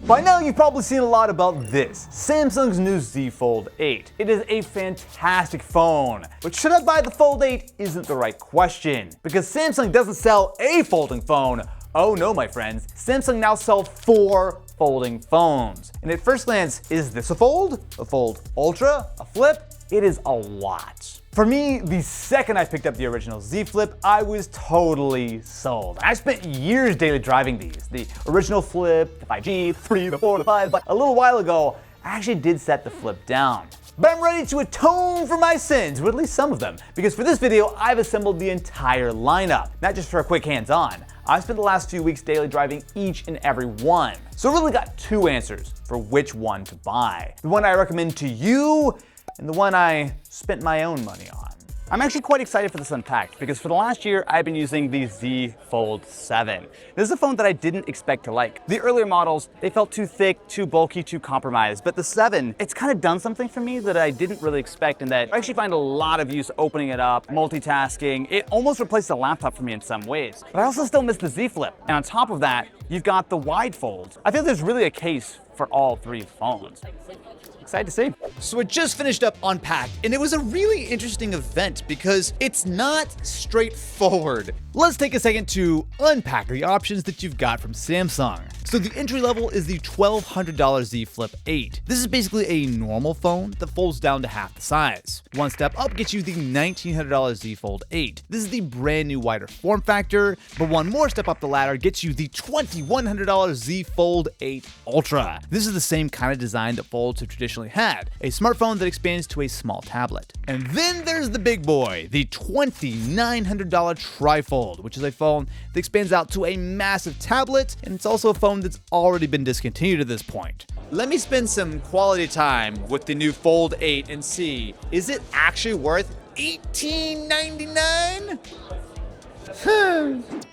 By now you've probably seen a lot about this, Samsung's new Z Fold 8. It is a fantastic phone, but should I buy the Fold 8 isn't the right question, because Samsung doesn't sell a folding phone. Oh no, my friends, Samsung now sells 4 folding phones. And at first glance, is this a Fold Ultra, a Flip? It is a lot. For me, the second I picked up the original Z Flip, I was totally sold. I spent years daily driving these. The original Flip, the 5G, the 3, the 4, the 5, but a little while ago, I actually did set the Flip down. But I'm ready to atone for my sins, or at least some of them, because for this video, I've assembled the entire lineup, not just for a quick hands-on. I've spent the last few weeks daily driving each and every one. So I really got 2 answers for which one to buy. The one I recommend to you, and the one I spent my own money on. I'm actually quite excited for this Unpacked because for the last year I've been using the Z Fold 7. This is a phone that I didn't expect to like. The earlier models, they felt too thick, too bulky, too compromised, but the 7, it's kind of done something for me that I didn't really expect, and that I actually find a lot of use opening it up, multitasking. It almost replaced the laptop for me in some ways. But I also still miss the Z Flip. And on top of that, you've got the wide fold. I feel there's really a case for all 3 phones. Excited to see. So I just finished up Unpacked, and it was a really interesting event because it's not straightforward. Let's take a second to unpack the options that you've got from Samsung. So the entry level is the $1,200 Z Flip 8. This is basically a normal phone that folds down to half the size. One step up gets you the $1,900 Z Fold 8. This is the brand new wider form factor, but one more step up the ladder gets you the $2,100 Z Fold 8 Ultra. This is the same kind of design that folds have traditionally had, a smartphone that expands to a small tablet. And then there's the big boy, the $2,900 TriFold, which is a phone that expands out to a massive tablet, and it's also a phone that's already been discontinued at this point. Let me spend some quality time with the new Fold 8 and see, is it actually worth $18.99?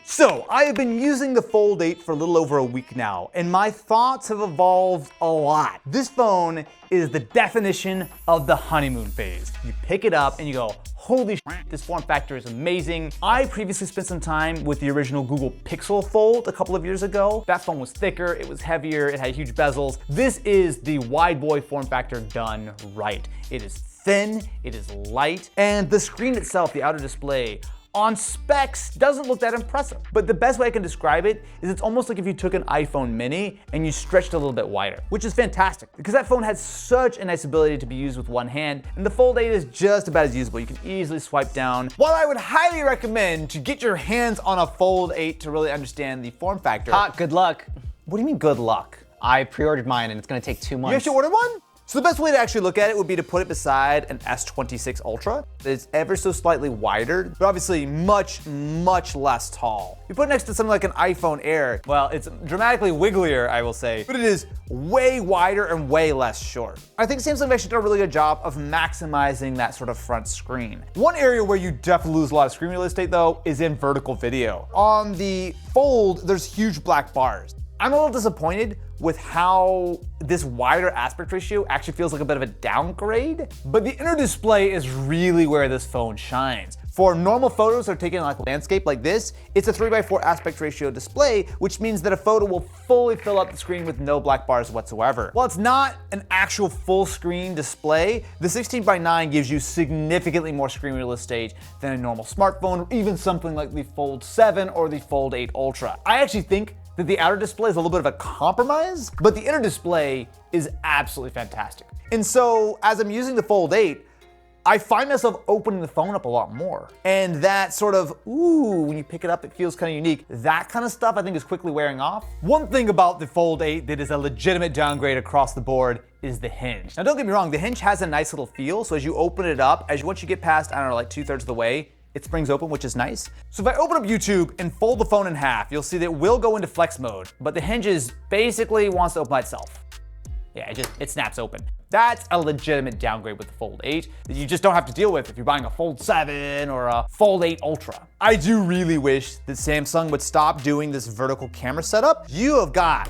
So, I have been using the Fold 8 for a little over a week now, and my thoughts have evolved a lot. This phone is the definition of the honeymoon phase. You pick it up and you go, holy shit, this form factor is amazing. I previously spent some time with the original Google Pixel Fold a couple of years ago. That phone was thicker, it was heavier, it had huge bezels. This is the wide boy form factor done right. It is thin, it is light, and the screen itself, the outer display, on specs doesn't look that impressive. But the best way I can describe it is it's almost like if you took an iPhone mini and you stretched it a little bit wider, which is fantastic because that phone has such a nice ability to be used with one hand, and the Fold 8 is just about as usable. You can easily swipe down. While I would highly recommend to get your hands on a Fold 8 to really understand the form factor. Good luck. What do you mean good luck? I pre-ordered mine and it's gonna take 2 months. You actually ordered one? So the best way to actually look at it would be to put it beside an S26 Ultra. It's ever so slightly wider, but obviously much, much less tall. You put it next to something like an iPhone Air, well, it's dramatically wigglier, I will say, but it is way wider and way less short. I think Samsung actually did a really good job of maximizing that sort of front screen. One area where you definitely lose a lot of screen real estate though is in vertical video. On the Fold, there's huge black bars. I'm a little disappointed with how this wider aspect ratio actually feels like a bit of a downgrade, but the inner display is really where this phone shines. For normal photos that are taken in like landscape like this, it's a 3:4 aspect ratio display, which means that a photo will fully fill up the screen with no black bars whatsoever. While it's not an actual full screen display, the 16:9 gives you significantly more screen real estate than a normal smartphone, or even something like the Fold 7 or the Fold 8 Ultra. I actually think that the outer display is a little bit of a compromise, but the inner display is absolutely fantastic. And so as I'm using the Fold 8, I find myself opening the phone up a lot more. And that sort of, ooh, when you pick it up, it feels kind of unique. That kind of stuff I think is quickly wearing off. One thing about the Fold 8 that is a legitimate downgrade across the board is the hinge. Now don't get me wrong, the hinge has a nice little feel, so as you open it up, once you get past, I don't know, like 2/3 of the way, it springs open, which is nice. So if I open up YouTube and fold the phone in half, you'll see that it will go into flex mode, but the hinges basically wants to open by itself. Yeah, it snaps open. That's a legitimate downgrade with the Fold 8 that you just don't have to deal with if you're buying a Fold 7 or a Fold 8 Ultra. I do really wish that Samsung would stop doing this vertical camera setup. You have got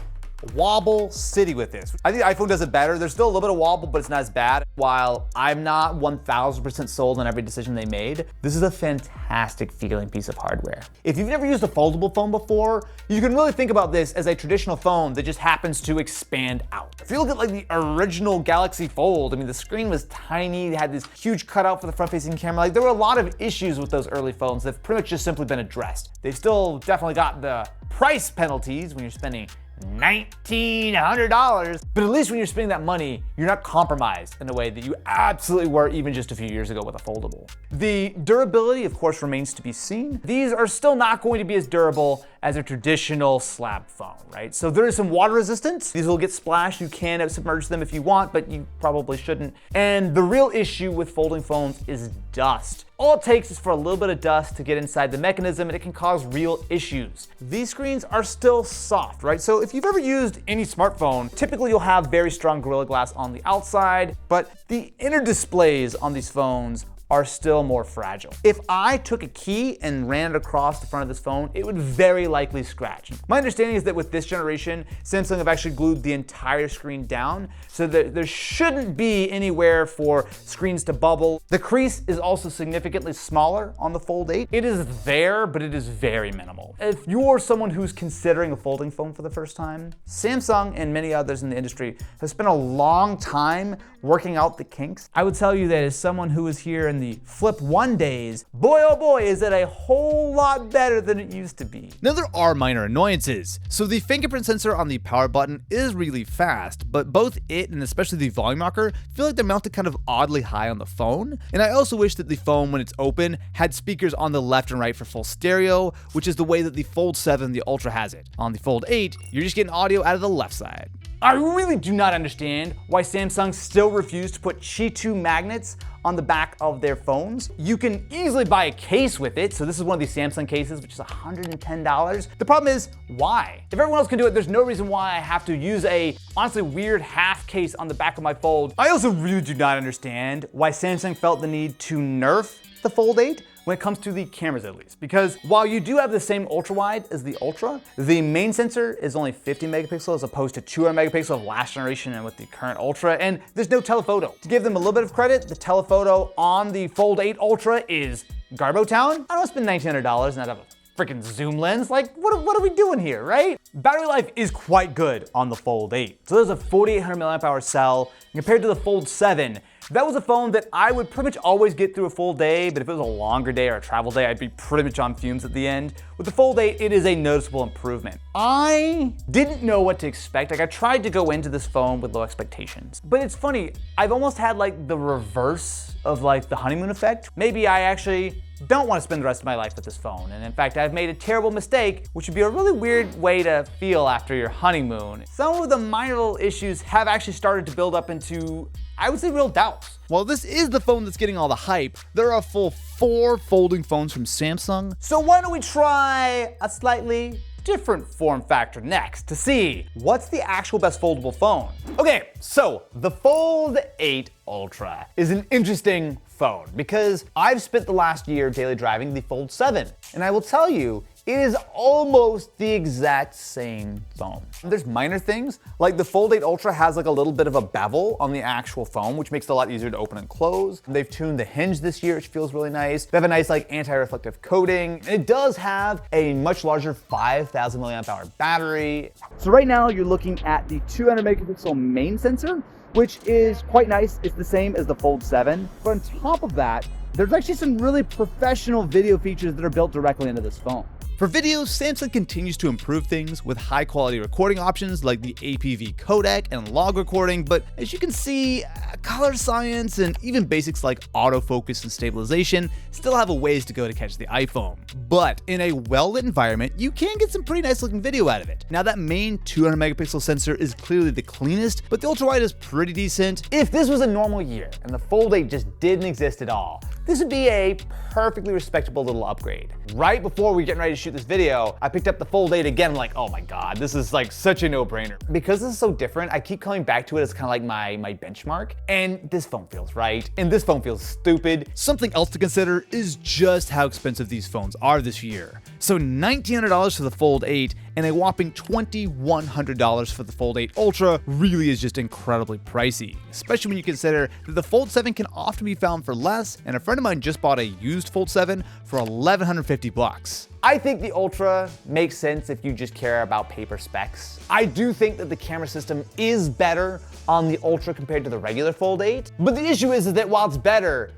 wobble city with this. I think the iPhone does it better. There's still a little bit of wobble, but it's not as bad. While I'm not 1000% sold on every decision they made, this is a fantastic feeling piece of hardware. If you've never used a foldable phone before, you can really think about this as a traditional phone that just happens to expand out. If you look at like the original Galaxy Fold, I mean, the screen was tiny, it had this huge cutout for the front-facing camera. Like, there were a lot of issues with those early phones that have pretty much just simply been addressed. They've still definitely got the price penalties when you're spending $1,900, but at least when you're spending that money, you're not compromised in a way that you absolutely were even just a few years ago with a foldable. The durability, of course, remains to be seen. These are still not going to be as durable as a traditional slab phone, right? So there is some water resistance. These will get splashed. You can submerge them if you want, but you probably shouldn't. And the real issue with folding phones is dust. All it takes is for a little bit of dust to get inside the mechanism and it can cause real issues. These screens are still soft, right? So if you've ever used any smartphone, typically you'll have very strong Gorilla Glass on the outside, but the inner displays on these phones are still more fragile. If I took a key and ran it across the front of this phone, it would very likely scratch. My understanding is that with this generation, Samsung have actually glued the entire screen down so that there shouldn't be anywhere for screens to bubble. The crease is also significantly smaller on the Fold 8. It is there, but it is very minimal. If you're someone who's considering a folding phone for the first time, Samsung and many others in the industry have spent a long time working out the kinks. I would tell you that as someone who was here in the Flip 1 days, boy oh boy, is it a whole lot better than it used to be. Now there are minor annoyances. So the fingerprint sensor on the power button is really fast, but both it and especially the volume rocker feel like they're mounted kind of oddly high on the phone. And I also wish that the phone, when it's open, had speakers on the left and right for full stereo, which is the way that the Fold 7, the Ultra, has it. On the Fold 8, you're just getting audio out of the left side. I really do not understand why Samsung still refused to put Qi 2 magnets on the back of their phones. You can easily buy a case with it. So this is one of these Samsung cases, which is $110. The problem is, why? If everyone else can do it, there's no reason why I have to use a honestly weird half case on the back of my Fold. I also really do not understand why Samsung felt the need to nerf the Fold 8 when it comes to the cameras at least. Because while you do have the same ultra wide as the Ultra, the main sensor is only 50 megapixels as opposed to 200 megapixels of last generation and with the current Ultra, and there's no telephoto. To give them a little bit of credit, the telephoto on the Fold 8 Ultra is Garbo Town. I don't spend $1,900 and I'd have a freaking zoom lens. Like, what are we doing here, right? Battery life is quite good on the Fold 8. So there's a 4,800 milliamp hour cell compared to the Fold 7. That was a phone that I would pretty much always get through a full day, but if it was a longer day or a travel day, I'd be pretty much on fumes at the end. With the Fold 8, it is a noticeable improvement. I didn't know what to expect. Like, I tried to go into this phone with low expectations. But it's funny, I've almost had like the reverse of like the honeymoon effect. Maybe I actually don't want to spend the rest of my life with this phone. And in fact, I've made a terrible mistake, which would be a really weird way to feel after your honeymoon. Some of the minor little issues have actually started to build up into, I would say, real doubts. While this is the phone that's getting all the hype, there are a full 4 folding phones from Samsung. So why don't we try a slightly different form factor next to see what's the actual best foldable phone. Okay, so the Fold 8 Ultra is an interesting phone because I've spent the last year daily driving the Fold 7, and I will tell you, it is almost the exact same phone. There's minor things, like the Fold 8 Ultra has like a little bit of a bevel on the actual phone, which makes it a lot easier to open and close. They've tuned the hinge this year, which feels really nice. They have a nice like anti-reflective coating. And it does have a much larger 5,000 milliamp hour battery. So right now you're looking at the 200 megapixel main sensor, which is quite nice. It's the same as the Fold 7. But on top of that, there's actually some really professional video features that are built directly into this phone. For video, Samsung continues to improve things with high quality recording options like the APV codec and log recording, but as you can see, color science and even basics like autofocus and stabilization still have a ways to go to catch the iPhone. But in a well-lit environment, you can get some pretty nice looking video out of it. Now that main 200 megapixel sensor is clearly the cleanest, but the ultra wide is pretty decent. If this was a normal year and the Fold 8 just didn't exist at all, this would be a perfectly respectable little upgrade. Right before we're getting ready to shoot shoot this video, I picked up the Fold 8 again. I'm like, oh my God, this is like such a no-brainer. Because this is so different, I keep coming back to it as kind of like my benchmark. And this phone feels right, and this phone feels stupid. Something else to consider is just how expensive these phones are this year. So $1,900 for the Fold 8 and a whopping $2,100 for the Fold 8 Ultra really is just incredibly pricey, especially when you consider that the Fold 7 can often be found for less, and a friend of mine just bought a used Fold 7 for $1,150. I think the Ultra makes sense if you just care about paper specs. I do think that the camera system is better on the Ultra compared to the regular Fold 8, but the issue is that while it's better,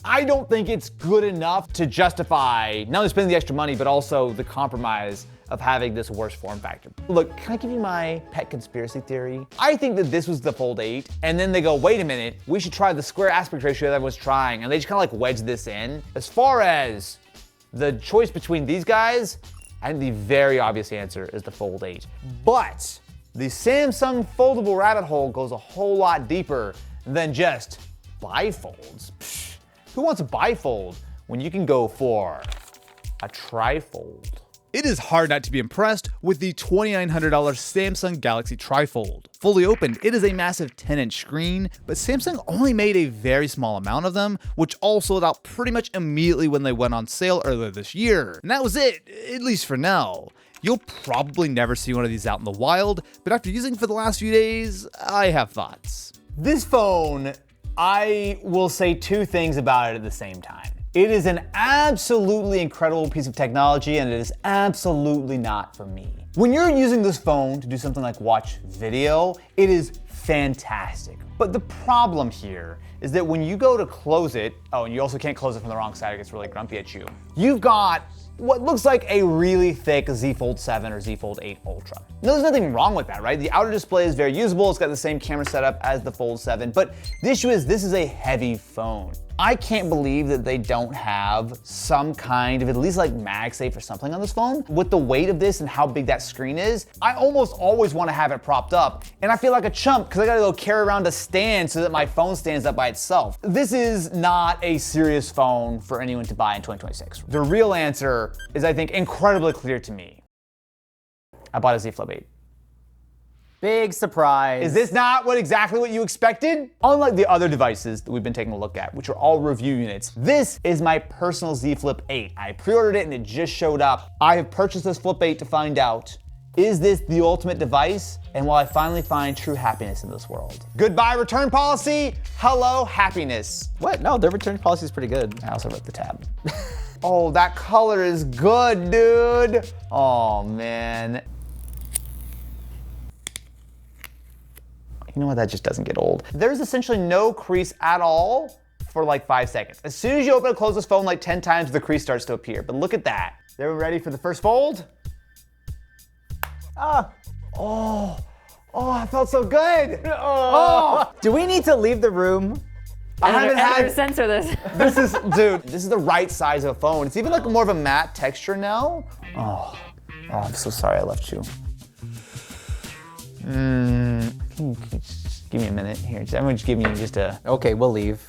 I don't think it's good enough to justify not only spending the extra money, but also the compromise of having this worse form factor. Look, can I give you my pet conspiracy theory? I think that this was the Fold 8, and then they go, wait a minute, we should try the square aspect ratio that I was trying, and they just kind of like wedge this in. As far as the choice between these guys, I think the very obvious answer is the Fold 8. But the Samsung foldable rabbit hole goes a whole lot deeper than just bifolds. Psh, who wants a bifold when you can go for a trifold? It is hard not to be impressed with the $2,900 Samsung Galaxy TriFold. Fully opened, it is a massive 10-inch screen, but Samsung only made a very small amount of them, which all sold out pretty much immediately when they went on sale earlier this year. And that was it, at least for now. You'll probably never see one of these out in the wild, but after using it for the last few days, I have thoughts. This phone, I will say two things about it at the same time. It is an absolutely incredible piece of technology, and it is absolutely not for me. When you're using this phone to do something like watch video, it is fantastic. But the problem here is that when you go to close it, oh, and you also can't close it from the wrong side, it gets really grumpy at you. You've got what looks like a really thick Z Fold 7 or Z Fold 8 Ultra. Now, there's nothing wrong with that, right? The outer display is very usable. It's got the same camera setup as the Fold 7, but the issue is this is a heavy phone. I can't believe that they don't have some kind of at least like MagSafe or something on this phone. With the weight of this and how big that screen is, I almost always want to have it propped up, and I feel like a chump because I gotta go carry around a stand so that my phone stands up by itself. This is not a serious phone for anyone to buy in 2026. The real answer is, I think, incredibly clear to me. I bought a Z Flip 8. Big surprise. Is this not exactly what you expected? Unlike the other devices that we've been taking a look at, which are all review units, this is my personal Z Flip 8. I pre-ordered it and it just showed up. I have purchased this Flip 8 to find out, is this the ultimate device? And will I finally find true happiness in this world? Goodbye return policy, hello happiness. What? No, their return policy is pretty good. I also ripped the tab. Oh, that color is good, dude. Oh, man. You know what, that just doesn't get old. There's essentially no crease at all for like 5 seconds. As soon as you open and close this phone like 10 times, the crease starts to appear. But look at that. They were ready for the first fold? Ah. Oh, I felt so good. Oh. Do we need to leave the room? I haven't had, censor this. this is the right size of a phone. It's even like more of a matte texture now. Oh, I'm so sorry I left you. Just give me a minute here. Everyone just give me just a... Okay, we'll leave.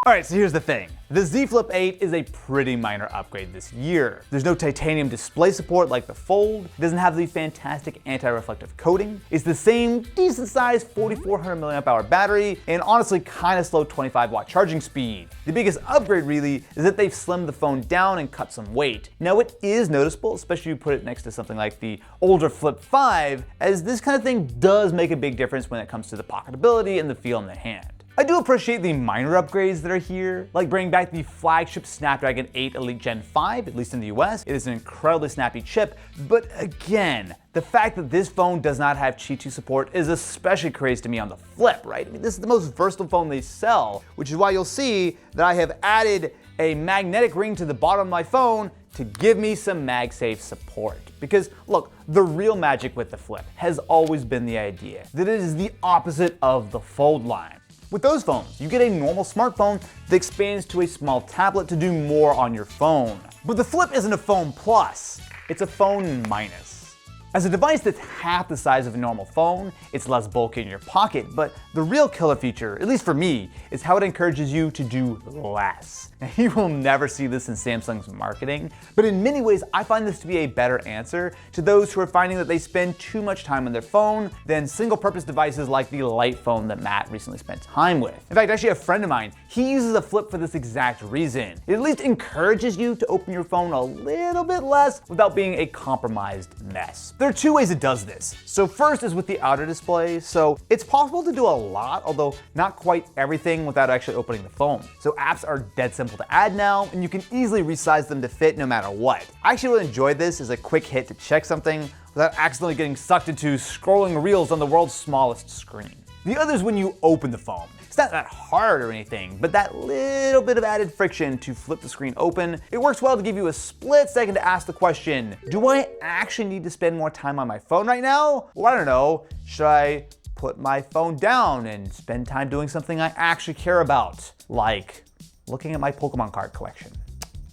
All right, so here's the thing. The Z Flip 8 is a pretty minor upgrade this year. There's no titanium display support like the Fold. It doesn't have the fantastic anti-reflective coating. It's the same decent-sized 4,400 milliamp hour battery and honestly kind of slow 25-watt charging speed. The biggest upgrade really is that they've slimmed the phone down and cut some weight. Now it is noticeable, especially if you put it next to something like the older Flip 5, as this kind of thing does make a big difference when it comes to the pocketability and the feel in the hand. I do appreciate the minor upgrades that are here, like bringing back the flagship Snapdragon 8 Elite Gen 5, at least in the US. It is an incredibly snappy chip, but again, the fact that this phone does not have Qi 2 support is especially crazy to me on the Flip, right? I mean, this is the most versatile phone they sell, which is why you'll see that I have added a magnetic ring to the bottom of my phone to give me some MagSafe support. Because look, the real magic with the Flip has always been the idea that it is the opposite of the Fold line. With those phones, you get a normal smartphone that expands to a small tablet to do more on your phone. But the Flip isn't a phone plus, it's a phone minus. As a device that's half the size of a normal phone, it's less bulky in your pocket, but the real killer feature, at least for me, is how it encourages you to do less. Now, you will never see this in Samsung's marketing, but in many ways I find this to be a better answer to those who are finding that they spend too much time on their phone than single-purpose devices like the light phone that Matt recently spent time with. In fact, actually a friend of mine, he uses a Flip for this exact reason. It at least encourages you to open your phone a little bit less without being a compromised mess. There are two ways it does this. So first is with the outer display. So it's possible to do a lot, although not quite everything without actually opening the phone. So apps are dead simple to add now, and you can easily resize them to fit no matter what. I actually really enjoy this as a quick hit to check something without accidentally getting sucked into scrolling reels on the world's smallest screen. The other is when you open the phone. It's not that hard or anything, but that little bit of added friction to flip the screen open, it works well to give you a split second to ask the question, do I actually need to spend more time on my phone right now? Well, I don't know, should I put my phone down and spend time doing something I actually care about, like looking at my Pokemon card collection,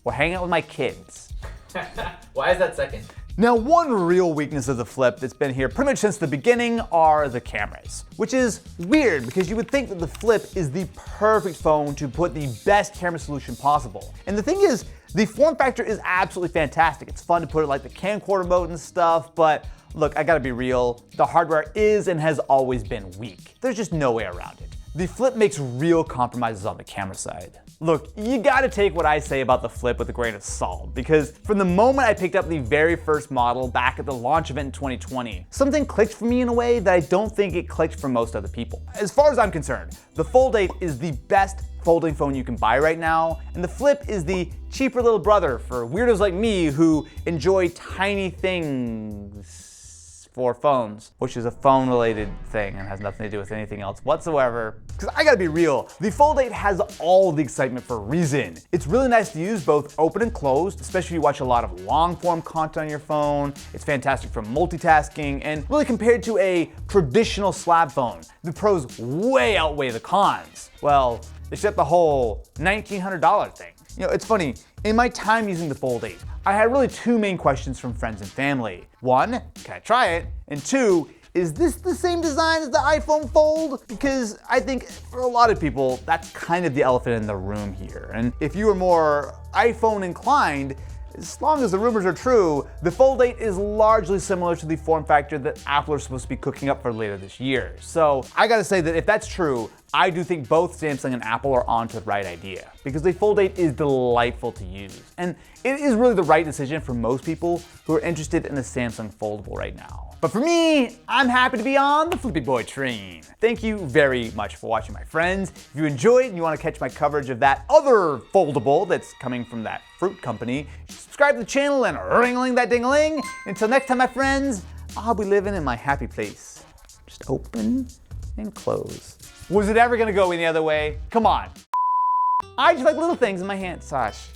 or hanging out with my kids? Why is that second? Now, one real weakness of the Flip that's been here pretty much since the beginning are the cameras, which is weird because you would think that the Flip is the perfect phone to put the best camera solution possible. And the thing is, the form factor is absolutely fantastic. It's fun to put it like the camcorder mode and stuff, but look, I gotta be real, the hardware is and has always been weak. There's just no way around it. The Flip makes real compromises on the camera side. Look, you gotta take what I say about the Flip with a grain of salt, because from the moment I picked up the very first model back at the launch event in 2020, something clicked for me in a way that I don't think it clicked for most other people. As far as I'm concerned, the Fold 8 is the best folding phone you can buy right now, and the Flip is the cheaper little brother for weirdos like me who enjoy tiny things for phones, which is a phone-related thing and has nothing to do with anything else whatsoever. Because I gotta be real, the Fold 8 has all the excitement for a reason. It's really nice to use both open and closed, especially if you watch a lot of long-form content on your phone. It's fantastic for multitasking, and really compared to a traditional slab phone, the pros way outweigh the cons. Well, except the whole $1,900 thing. You know, it's funny, in my time using the Fold 8, I had really two main questions from friends and family. One, can I try it? And two, is this the same design as the iPhone Fold? Because I think for a lot of people, that's kind of the elephant in the room here. And if you are more iPhone inclined, as long as the rumors are true, the Fold 8 is largely similar to the form factor that Apple are supposed to be cooking up for later this year. So I gotta say that if that's true, I do think both Samsung and Apple are onto the right idea, because the Fold 8 is delightful to use. And it is really the right decision for most people who are interested in the Samsung Foldable right now. But for me, I'm happy to be on the Flippy Boy train. Thank you very much for watching, my friends. If you enjoyed and you want to catch my coverage of that other foldable that's coming from that fruit company, subscribe to the channel and ring-a-ling that ding-a-ling. Until next time, my friends, I'll be living in my happy place. Just open and close. Was it ever gonna go any other way? Come on. I just like little things in my hand. Sash.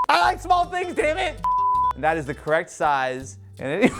I like small things, damn it! And that is the correct size. And